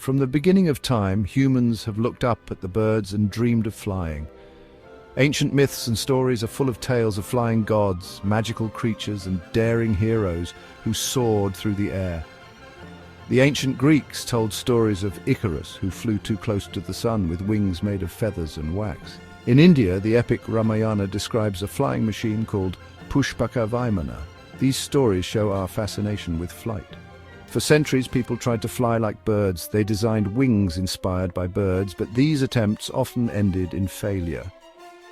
From the beginning of time, humans have looked up at the birds and dreamed of flying. Ancient myths and stories are full of tales of flying gods, magical creatures, and daring heroes who soared through the air. The ancient Greeks told stories of Icarus, who flew too close to the sun with wings made of feathers and wax. In India, the epic Ramayana describes a flying machine called Pushpaka Vimana. These stories show our fascination with flight. For centuries, people tried to fly like birds. They designed wings inspired by birds, but these attempts often ended in failure.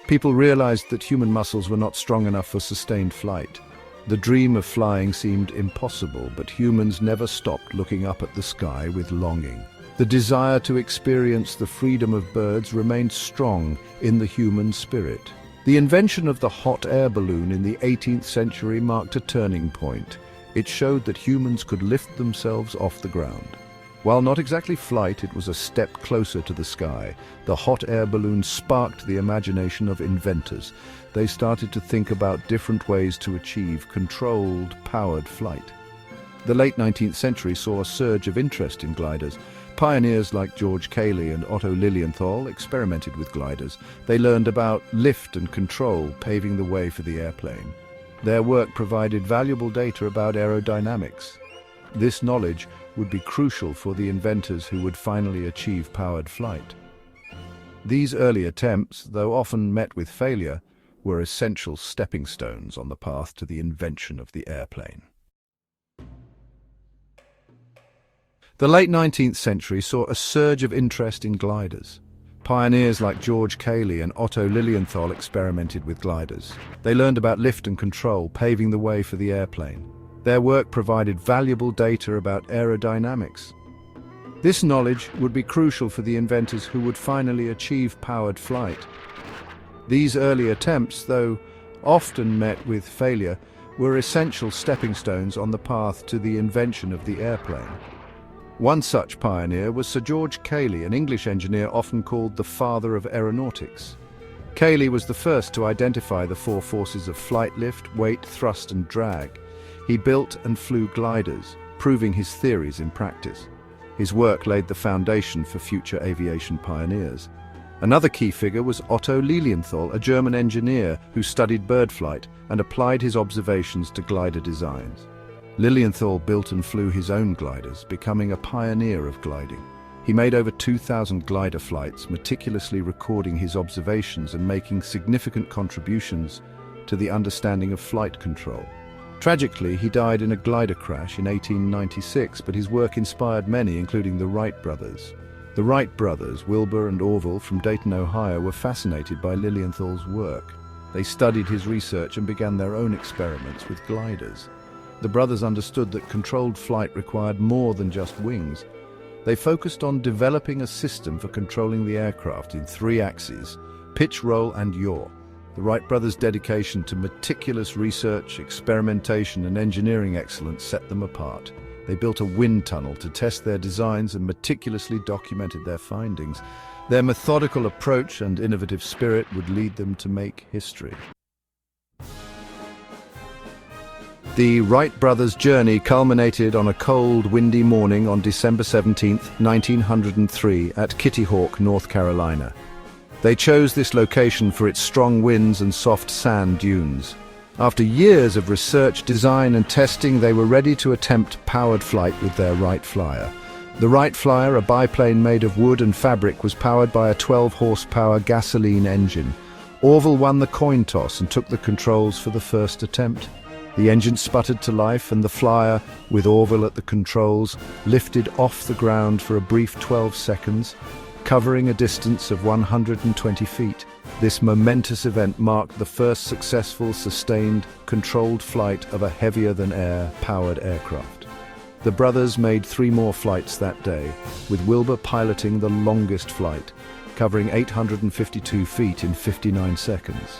People realized that human muscles were not strong enough for sustained flight. The dream of flying seemed impossible, but humans never stopped looking up at the sky with longing. The desire to experience the freedom of birds remained strong in the human spirit. The invention of the hot air balloon in the 18th century marked a turning point. It showed that humans could lift themselves off the ground. While not exactly flight, it was a step closer to the sky. The hot air balloon sparked the imagination of inventors. They started to think about different ways to achieve controlled, powered flight. The late 19th century saw a surge of interest in gliders. Pioneers like George Cayley and Otto Lilienthal experimented with gliders. They learned about lift and control, paving the way for the airplane. Their work provided valuable data about aerodynamics. This knowledge would be crucial for the inventors who would finally achieve powered flight. These early attempts, though often met with failure, were essential stepping stones on the path to the invention of the airplane. The late 19th century saw a surge of interest in gliders. Pioneers like George Cayley and Otto Lilienthal experimented with gliders. They learned about lift and control, paving the way for the airplane. Their work provided valuable data about aerodynamics. This knowledge would be crucial for the inventors who would finally achieve powered flight. These early attempts, though often met with failure, were essential stepping stones on the path to the invention of the airplane. One such pioneer was Sir George Cayley, an English engineer often called the father of aeronautics. Cayley was the first to identify the four forces of flight: lift, weight, thrust, and drag. He built and flew gliders, proving his theories in practice. His work laid the foundation for future aviation pioneers. Another key figure was Otto Lilienthal, a German engineer who studied bird flight and applied his observations to glider designs. Lilienthal built and flew his own gliders, becoming a pioneer of gliding. He made over 2,000 glider flights, meticulously recording his observations and making significant contributions to the understanding of flight control. Tragically, he died in a glider crash in 1896, but his work inspired many, including the Wright Brothers. The Wright brothers, Wilbur and Orville from Dayton, Ohio, were fascinated by Lilienthal's work. They studied his research and began their own experiments with gliders. The brothers understood that controlled flight required more than just wings. They focused on developing a system for controlling the aircraft in 3 axes: pitch, roll, and yaw. The Wright brothers' dedication to meticulous research, experimentation, and engineering excellence set them apart. They built a wind tunnel to test their designs and meticulously documented their findings. Their methodical approach and innovative spirit would lead them to make history. The Wright brothers' journey culminated on a cold, windy morning on December 17, 1903, at Kitty Hawk, North Carolina. They chose this location for its strong winds and soft sand dunes. After years of research, design, and testing, they were ready to attempt powered flight with their Wright Flyer. The Wright Flyer, a biplane made of wood and fabric, was powered by a 12-horsepower gasoline engine. Orville won the coin toss and took the controls for the first attempt. The engine sputtered to life, and the Flyer, with Orville at the controls, lifted off the ground for a brief 12 seconds, covering a distance of 120 feet. This momentous event marked the first successful, sustained, controlled flight of a heavier-than-air powered aircraft. The brothers made 3 more flights that day, with Wilbur piloting the longest flight, covering 852 feet in 59 seconds.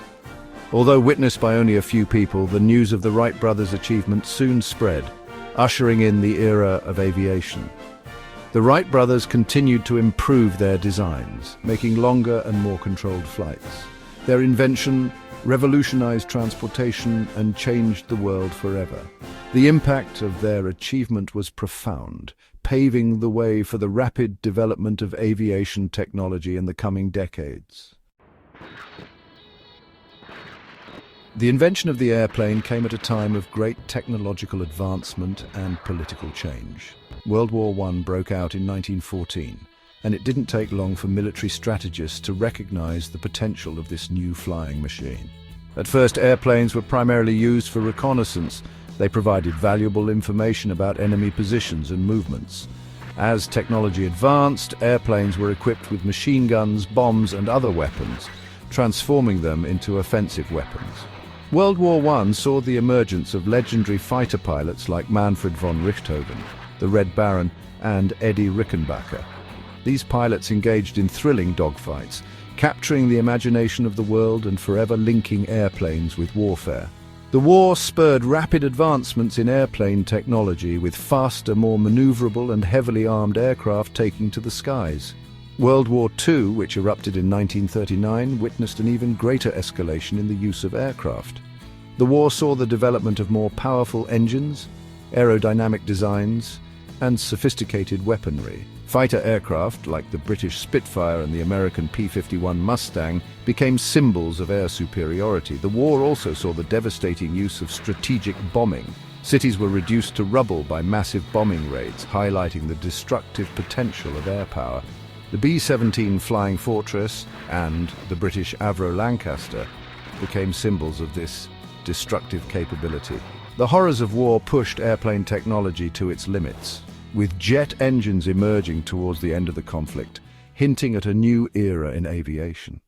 Although witnessed by only a few people, the news of the Wright brothers' achievement soon spread, ushering in the era of aviation. The Wright brothers continued to improve their designs, making longer and more controlled flights. Their invention revolutionized transportation and changed the world forever. The impact of their achievement was profound, paving the way for the rapid development of aviation technology in the coming decades. The invention of the airplane came at a time of great technological advancement and political change. World War I broke out in 1914, and it didn't take long for military strategists to recognize the potential of this new flying machine. At first, airplanes were primarily used for reconnaissance. They provided valuable information about enemy positions and movements. As technology advanced, airplanes were equipped with machine guns, bombs, and other weapons, transforming them into offensive weapons. World War I saw the emergence of legendary fighter pilots like Manfred von Richthofen, the Red Baron, and Eddie Rickenbacker. These pilots engaged in thrilling dogfights, capturing the imagination of the world and forever linking airplanes with warfare. The war spurred rapid advancements in airplane technology, with faster, more maneuverable and heavily armed aircraft taking to the skies. World War II, which erupted in 1939, witnessed an even greater escalation in the use of aircraft. The war saw the development of more powerful engines, aerodynamic designs, and sophisticated weaponry. Fighter aircraft, like the British Spitfire and the American P-51 Mustang, became symbols of air superiority. The war also saw the devastating use of strategic bombing. Cities were reduced to rubble by massive bombing raids, highlighting the destructive potential of air power. The B-17 Flying Fortress and the British Avro Lancaster became symbols of this destructive capability. The horrors of war pushed airplane technology to its limits, with jet engines emerging towards the end of the conflict, hinting at a new era in aviation.